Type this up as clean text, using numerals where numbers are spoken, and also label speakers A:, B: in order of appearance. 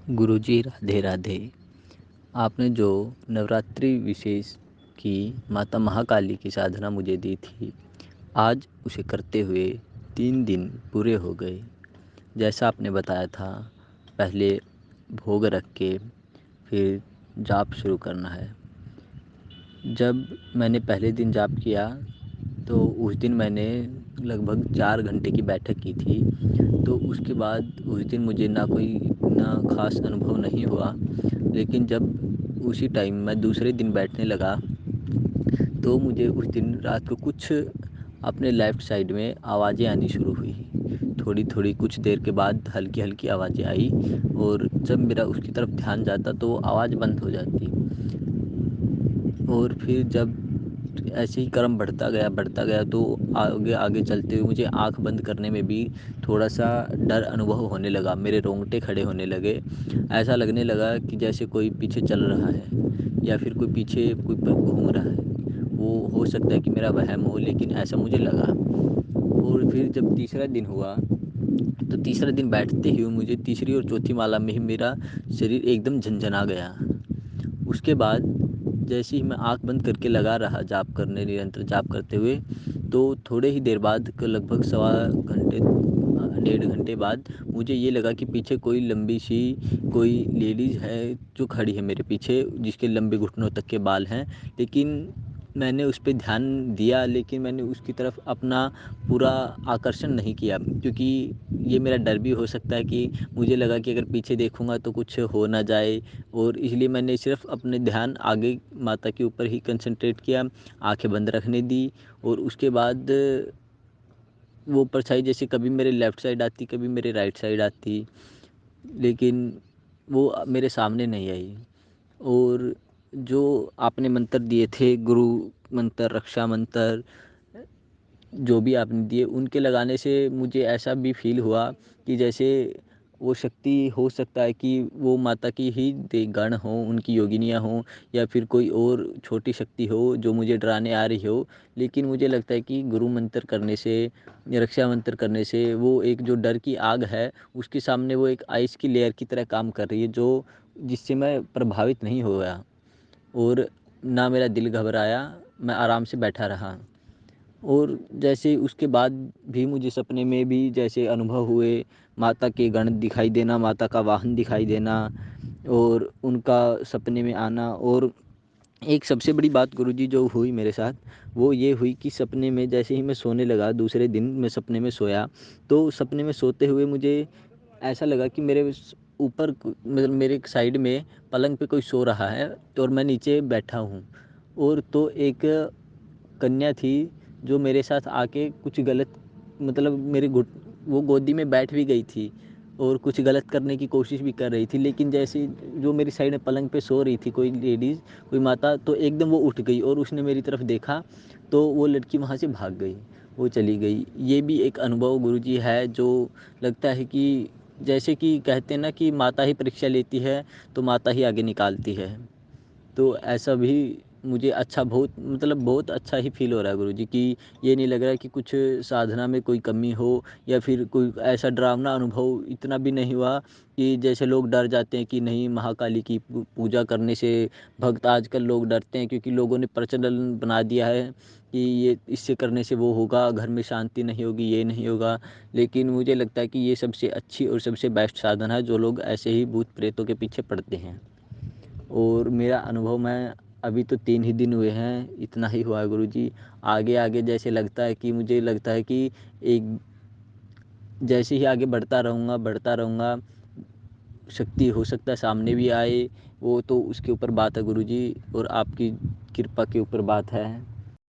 A: गुरुजी राधे राधे। आपने जो नवरात्रि विशेष की माता महाकाली की साधना मुझे दी थी, आज उसे करते हुए 3 दिन पूरे हो गए। जैसा आपने बताया था, पहले भोग रख के फिर जाप शुरू करना है। जब मैंने पहले दिन जाप किया तो उस दिन मैंने लगभग 4 घंटे की बैठक की थी। तो उसके बाद उस दिन मुझे ना कोई इतना ख़ास अनुभव नहीं हुआ। लेकिन जब उसी टाइम मैं दूसरे दिन बैठने लगा तो मुझे उस दिन रात को कुछ अपने लेफ़्ट साइड में आवाज़ें आनी शुरू हुई। थोड़ी थोड़ी कुछ देर के बाद हल्की हल्की आवाज़ें आई, और जब मेरा उसकी तरफ ध्यान जाता तो वो आवाज़ बंद हो जाती। और फिर जब ऐसे ही क्रम बढ़ता गया तो आगे आगे चलते हुए मुझे आँख बंद करने में भी थोड़ा-सा डर अनुभव होने लगा। मेरे रोंगटे खड़े होने लगे। ऐसा लगने लगा कि जैसे कोई पीछे चल रहा है या फिर कोई पीछे कोई प घूम रहा है। वो हो सकता है कि मेरा वहम हो, लेकिन ऐसा मुझे लगा। और फिर जब तीसरा दिन हुआ, तो तीसरा दिन बैठते ही मुझे तीसरी और चौथी माला में ही मेरा शरीर एकदम झनझना गया। उसके बाद जैसे ही मैं आँख बंद करके लगा रहा जाप करने, निरंतर जाप करते हुए, तो थोड़े ही देर बाद लगभग सवा घंटे 1.5 घंटे बाद मुझे ये लगा कि पीछे कोई लंबी सी कोई लेडीज़ है जो खड़ी है मेरे पीछे, जिसके लंबे घुटनों तक के बाल हैं। लेकिन मैंने उस पे ध्यान दिया, लेकिन मैंने उसकी तरफ अपना पूरा आकर्षण नहीं किया, क्योंकि ये मेरा डर भी हो सकता है कि मुझे लगा कि अगर पीछे देखूँगा तो कुछ हो ना जाए। और इसलिए मैंने सिर्फ अपने ध्यान आगे माता के ऊपर ही कंसंट्रेट किया, आंखें बंद रखने दी। और उसके बाद वो परछाई जैसे कभी मेरे लेफ़्ट साइड आती, कभी मेरे राइट साइड आती, लेकिन वो मेरे सामने नहीं आई। और जो आपने मंत्र दिए थे, गुरु मंत्र, रक्षा मंत्र, जो भी आपने दिए, उनके लगाने से मुझे ऐसा भी फ़ील हुआ कि जैसे वो शक्ति हो सकता है कि वो माता की ही गण हो, उनकी योगिनियाँ हों, या फिर कोई और छोटी शक्ति हो जो मुझे डराने आ रही हो। लेकिन मुझे लगता है कि गुरु मंत्र करने से, रक्षा मंत्र करने से, वो एक जो डर की आग है उसके सामने वो एक आइस की लेयर की तरह काम कर रही है, जो जिससे मैं प्रभावित नहीं हुआ। और ना मेरा दिल घबराया, मैं आराम से बैठा रहा। और जैसे उसके बाद भी मुझे सपने में भी जैसे अनुभव हुए, माता के गण दिखाई देना, माता का वाहन दिखाई देना, और उनका सपने में आना। और एक सबसे बड़ी बात गुरुजी जो हुई मेरे साथ, वो ये हुई कि सपने में जैसे ही मैं सोने लगा, दूसरे दिन मैं सपने में सोया, तो सपने में सोते हुए मुझे ऐसा लगा कि मेरे ऊपर मतलब मेरे साइड में पलंग पे कोई सो रहा है, तो और मैं नीचे बैठा हूँ। और तो एक कन्या थी जो मेरे साथ आके कुछ गलत, मतलब मेरे घुट वो गोदी में बैठ भी गई थी और कुछ गलत करने की कोशिश भी कर रही थी। लेकिन जैसे जो मेरी साइड में पलंग पे सो रही थी कोई लेडीज़, कोई माता, तो एकदम वो उठ गई और उसने मेरी तरफ देखा, तो वो लड़की वहाँ से भाग गई, वो चली गई। ये भी एक अनुभव गुरुजी है जो लगता है कि जैसे कि कहते हैं ना कि माता ही परीक्षा लेती है तो माता ही आगे निकालती है। तो ऐसा भी मुझे अच्छा, बहुत मतलब बहुत अच्छा ही फ़ील हो रहा है गुरुजी, कि ये नहीं लग रहा है कि कुछ साधना में कोई कमी हो, या फिर कोई ऐसा डरावना अनुभव इतना भी नहीं हुआ कि जैसे लोग डर जाते हैं कि नहीं, महाकाली की पूजा करने से भक्त आजकल लोग डरते हैं, क्योंकि लोगों ने प्रचलन बना दिया है कि ये इससे करने से वो होगा, घर में शांति नहीं होगी, ये नहीं होगा। लेकिन मुझे लगता है कि ये सबसे अच्छी और सबसे बेस्ट साधन है जो लोग ऐसे ही भूत प्रेतों के पीछे पड़ते हैं। और मेरा अनुभव, मैं अभी तो 3 ही दिन हुए हैं, इतना ही हुआ है गुरुजी। आगे आगे जैसे लगता है कि मुझे लगता है कि एक जैसे ही आगे बढ़ता रहूँगा, शक्ति हो सकता है सामने भी आए, वो तो उसके ऊपर बात है गुरुजी, और आपकी कृपा के ऊपर बात है।